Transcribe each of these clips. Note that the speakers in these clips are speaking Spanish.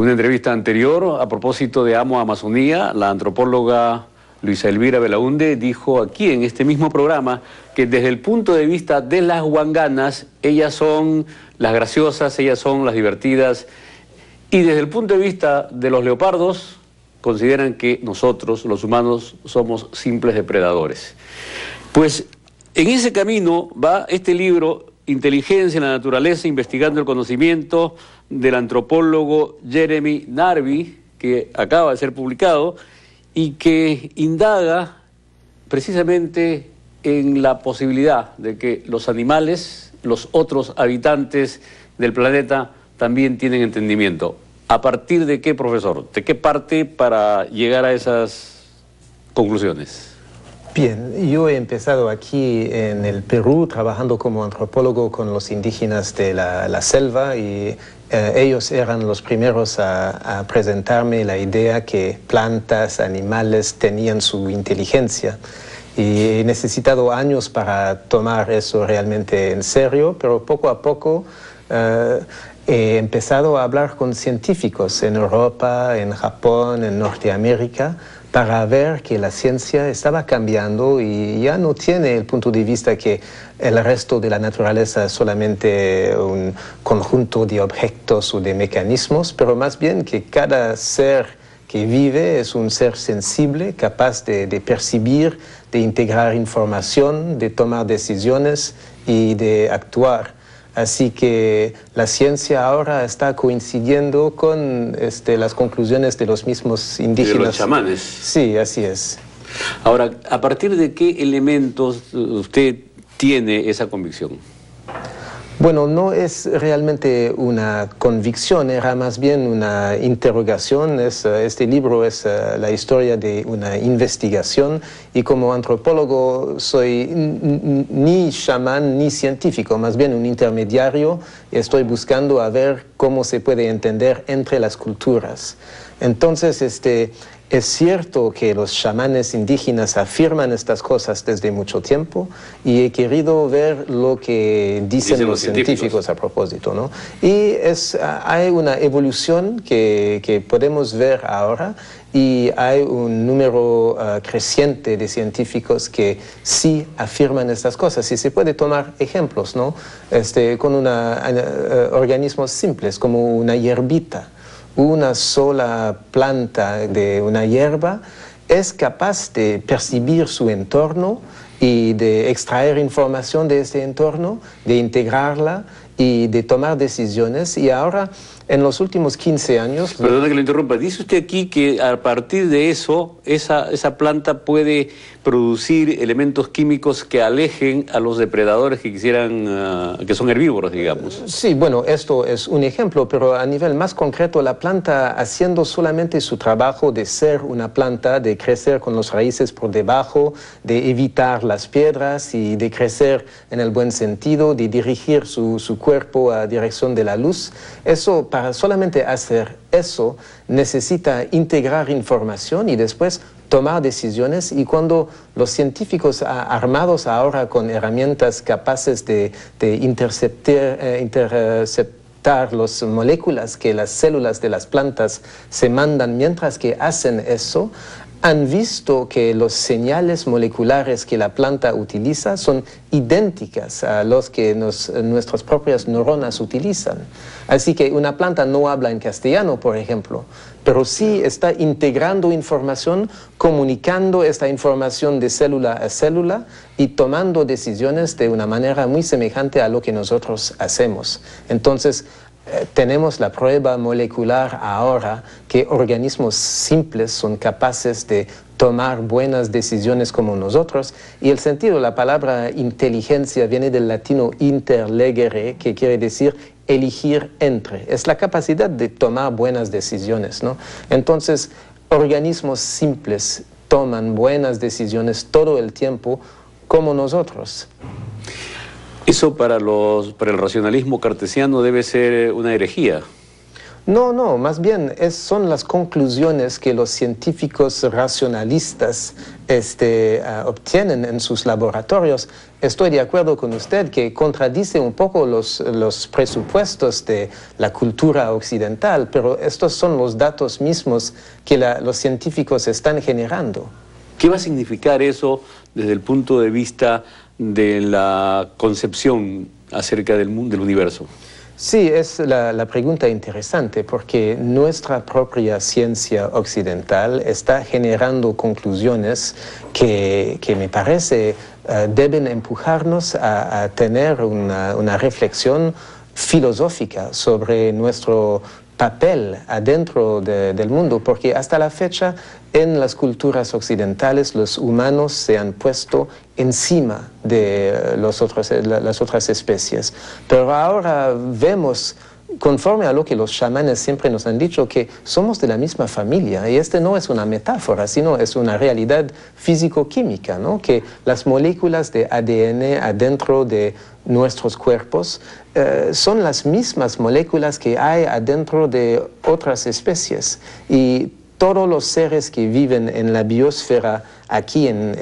En una entrevista anterior, a propósito de Amo Amazonía, la antropóloga Luisa Elvira Belaunde dijo aquí en este mismo programa que desde el punto de vista de las huanganas, ellas son las graciosas, ellas son las divertidas, y desde el punto de vista de los leopardos, consideran que nosotros, los humanos, somos simples depredadores. Pues en ese camino va este libro, Inteligencia en la Naturaleza, investigando el conocimiento, del antropólogo Jeremy Narby, que acaba de ser publicado, y que indaga precisamente en la posibilidad de que los animales, los otros habitantes del planeta, también tienen entendimiento. ¿A partir de qué, profesor? ¿De qué parte para llegar a esas conclusiones? Bien, yo he empezado aquí en el Perú trabajando como antropólogo con los indígenas de la selva y ellos eran los primeros a presentarme la idea que plantas, animales tenían su inteligencia. Y he necesitado años para tomar eso realmente en serio, pero poco a poco he empezado a hablar con científicos en Europa, en Japón, en Norteamérica, para ver que la ciencia estaba cambiando y ya no tiene el punto de vista que el resto de la naturaleza es solamente un conjunto de objetos o de mecanismos, pero más bien que cada ser que vive es un ser sensible, capaz de percibir, de integrar información, de tomar decisiones y de actuar. Así que la ciencia ahora está coincidiendo con las conclusiones de los mismos indígenas. De los chamanes. Sí, así es. Ahora, ¿a partir de qué elementos usted tiene esa convicción? Bueno, no es realmente una convicción, era más bien una interrogación. Este libro es la historia de una investigación y como antropólogo soy ni chamán ni científico, más bien un intermediario. Estoy buscando a ver cómo se puede entender entre las culturas. Entonces, es cierto que los chamanes indígenas afirman estas cosas desde mucho tiempo y he querido ver lo que dicen los científicos a propósito, ¿no? Y hay una evolución que podemos ver ahora y hay un número creciente de científicos que sí afirman estas cosas. Y se puede tomar ejemplos, ¿no? Con organismos simples como una hierbita. Una sola planta de una hierba es capaz de percibir su entorno y de extraer información de este entorno, de integrarla y de tomar decisiones. Y ahora, en los últimos 15 años... Perdona que lo interrumpa. Dice usted aquí que a partir de eso, esa planta puede producir elementos químicos que alejen a los depredadores que quisieran, que son herbívoros, digamos. Sí, bueno, esto es un ejemplo, pero a nivel más concreto, la planta haciendo solamente su trabajo de ser una planta, de crecer con las raíces por debajo, de evitar las piedras y de crecer en el buen sentido, de dirigir su cuerpo a dirección de la luz, eso, para solamente hacer eso, necesita integrar información y después tomar decisiones. Y cuando los científicos armados ahora con herramientas capaces de interceptar las moléculas que las células de las plantas se mandan mientras que hacen eso, han visto que los señales moleculares que la planta utiliza son idénticas a los que nuestras propias neuronas utilizan. Así que una planta no habla en castellano, por ejemplo, pero sí está integrando información, comunicando esta información de célula a célula y tomando decisiones de una manera muy semejante a lo que nosotros hacemos. Entonces, tenemos la prueba molecular ahora que organismos simples son capaces de tomar buenas decisiones como nosotros, y el sentido de la palabra inteligencia viene del latino interlegere, que quiere decir elegir entre. Es la capacidad de tomar buenas decisiones, ¿no? Entonces, organismos simples toman buenas decisiones todo el tiempo como nosotros. Eso para el racionalismo cartesiano debe ser una herejía. No, más bien son las conclusiones que los científicos racionalistas obtienen en sus laboratorios. Estoy de acuerdo con usted que contradice un poco los presupuestos de la cultura occidental, pero estos son los datos mismos que los científicos están generando. ¿Qué va a significar eso desde el punto de vista de la concepción acerca del mundo, del universo? Sí, es la pregunta interesante porque nuestra propia ciencia occidental está generando conclusiones que me parece deben empujarnos a tener una reflexión filosófica sobre nuestro papel adentro del mundo, porque hasta la fecha en las culturas occidentales los humanos se han puesto encima de las otras especies. Pero ahora vemos, conforme a lo que los chamanes siempre nos han dicho, que somos de la misma familia, y no es una metáfora, sino es una realidad físico-química, ¿no? Que las moléculas de ADN adentro de nuestros cuerpos son las mismas moléculas que hay adentro de otras especies, y todos los seres que viven en la biosfera aquí en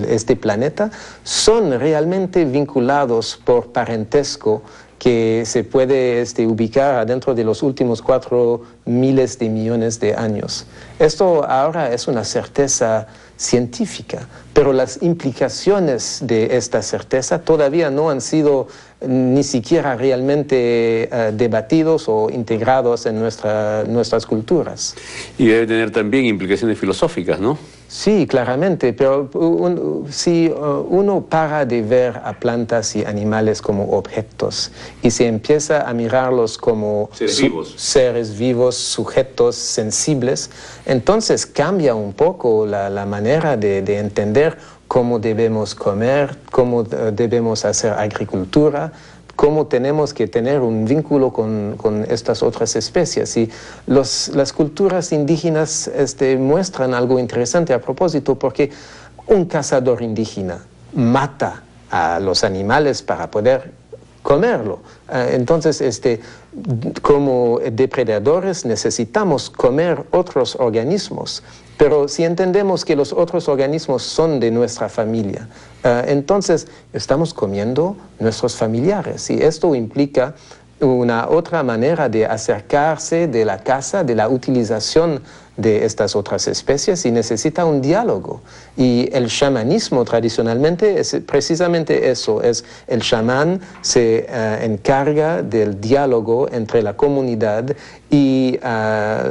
este planeta son realmente vinculados por parentesco que se puede ubicar adentro de los últimos 4 miles de millones de años. Esto ahora es una certeza científica, pero las implicaciones de esta certeza todavía no han sido ni siquiera realmente debatidos o integrados en nuestras culturas. Y debe tener también implicaciones filosóficas, ¿no? Sí, claramente, pero si uno para de ver a plantas y animales como objetos y se empieza a mirarlos como seres vivos, sujetos sensibles, entonces cambia un poco la manera de entender cómo debemos comer, cómo debemos hacer agricultura, cómo tenemos que tener un vínculo con estas otras especies. Y las culturas indígenas muestran algo interesante a propósito, porque un cazador indígena mata a los animales para poder comerlo. Entonces, como depredadores necesitamos comer otros organismos, pero si entendemos que los otros organismos son de nuestra familia, entonces estamos comiendo nuestros familiares, y esto implica una otra manera de acercarse de la caza, de la utilización de estas otras especies, y necesita un diálogo. Y el chamanismo tradicionalmente es precisamente eso, el chamán se encarga del diálogo entre la comunidad y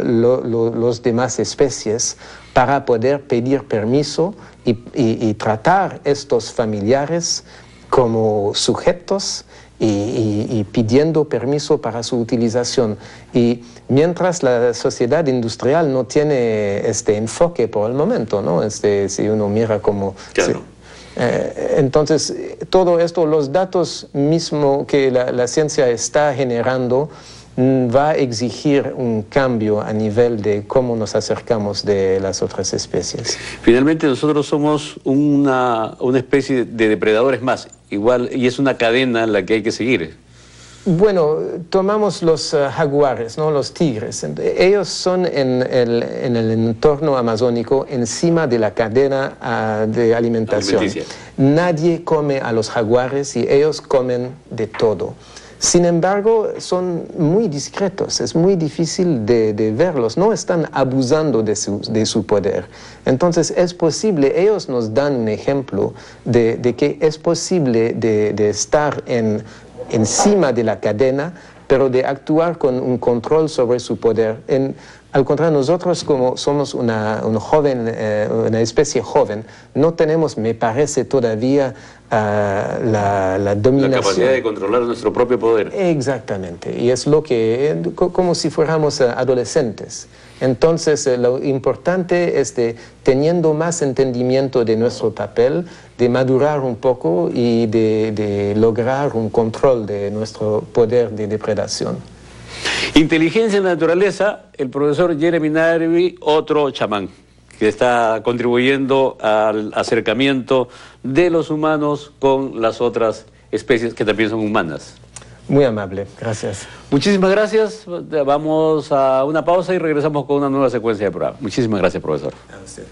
los demás especies para poder pedir permiso y tratar estos familiares como sujetos y pidiendo permiso para su utilización. Y mientras la sociedad industrial no tiene este enfoque por el momento, ¿no? Si uno mira como... Claro. Entonces, todo esto, los datos mismos que la ciencia está generando, va a exigir un cambio a nivel de cómo nos acercamos de las otras especies. Finalmente nosotros somos una especie de depredadores más, igual, y es una cadena la que hay que seguir. Bueno, tomamos los jaguares, ¿no? Los tigres. Ellos son en el entorno amazónico encima de la cadena de alimentación. Nadie come a los jaguares y ellos comen de todo. Sin embargo, son muy discretos, es muy difícil de verlos, no están abusando de su poder. Entonces es posible, ellos nos dan un ejemplo de que es posible de estar encima de la cadena, pero de actuar con un control sobre su poder. Al contrario, nosotros como somos una especie joven, no tenemos, me parece, todavía la dominación. La capacidad de controlar nuestro propio poder. Exactamente, y es como si fuéramos adolescentes. Entonces, lo importante es teniendo más entendimiento de nuestro papel, de madurar un poco y de lograr un control de nuestro poder de depredación. Inteligencia en la naturaleza, el profesor Jeremy Narby, otro chamán, que está contribuyendo al acercamiento de los humanos con las otras especies que también son humanas. Muy amable, gracias. Muchísimas gracias. Vamos a una pausa y regresamos con una nueva secuencia de programa. Muchísimas gracias, profesor. A usted.